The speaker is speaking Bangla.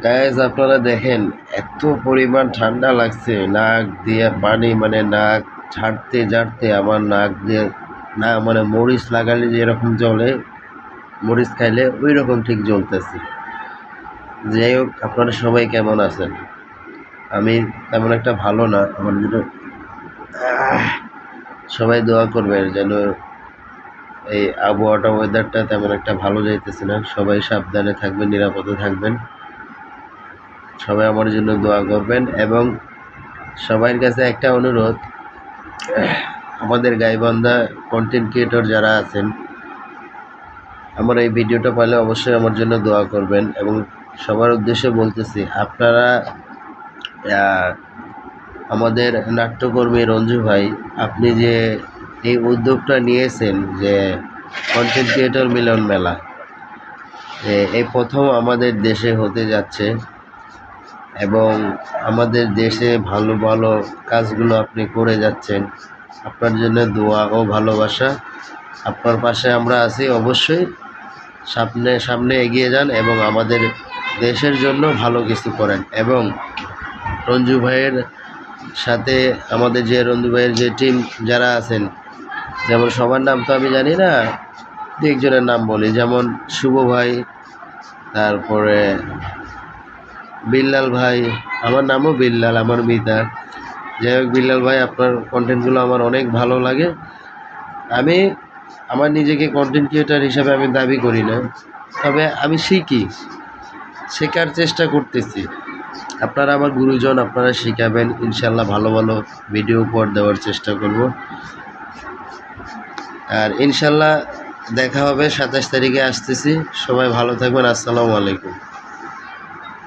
গাইস আপনারা দেখেন এত পরিমাণ ঠান্ডা লাগছে, নাক দিয়ে পানি মানে নাক ঝাড়তে ঝাড়তে আমার নাক দিয়ে না মানে মরিচ লাগালে যেরকম জ্বলে, মরিচ খাইলে ওই রকম ঠিক জ্বলতেছে। যাই হোক, আপনারা সবাই কেমন আছেন? আমি তেমন একটা ভালো না, আমার জন্য সবাই দোয়া করবেন যেন এই আবহাওয়াটা ওয়েদারটা তেমন একটা ভালো যাইতেছে না। সবাই সাবধানে থাকবেন, নিরাপদে থাকবেন। সবাই আমার জন্য দোয়া করবেন এবং সবার কাছে একটা অনুরোধ, আমাদের গাইবান্ধা কন্টেন্ট ক্রিয়েটর যারা আছেন, আমার এই ভিডিওটা পাইলে অবশ্যই আমার জন্য দোয়া করবেন এবং সবার উদ্দেশ্যে বলতেছি, আপনারা আমাদের নাট্যকর্মী রঞ্জু ভাই, আপনি যে এই উদ্যোগটা নিয়েছেন যে কন্টেন্ট ক্রিয়েটর মিলন মেলা, এই প্রথম আমাদের দেশে হতে যাচ্ছে এবং আমাদের দেশে ভালো ভালো কাজগুলো আপনি করে যাচ্ছেন। আপনার জন্য দোয়া ও ভালোবাসা। আপনার পাশে আমরা আছি, অবশ্যই সামনে সামনে এগিয়ে যান এবং আমাদের দেশের জন্য ভালো কিছু করেন। এবং রঞ্জু ভাইয়ের সাথে আমাদের যে রঞ্জু ভাইয়ের যে টিম যারা আছেন, যেমন সবার নাম তো আমি জানি না, দু একজনের নাম বলি, যেমন শুভ ভাই, তারপরে বিল্লাল ভাই, আমার নামও বিল্লাল, আমার মিতা। যাই হোক, বিল্লাল ভাই, আপনার কন্টেন্টগুলো আমার অনেক ভালো লাগে। আমি আমার নিজেকে কন্টেন্ট ক্রিয়েটার হিসাবে আমি দাবি করি না, তবে আমি শেখার চেষ্টা করতেছি। আপনারা আমার গুরুজন, আপনারা শেখাবেন, ইনশাল্লাহ ভালো ভালো ভিডিও উপহার দেওয়ার চেষ্টা করব। আর ইনশাল্লাহ দেখা হবে, 27 তারিখে আসতেছি। সবাই ভালো থাকবেন। আসসালামু আলাইকুম।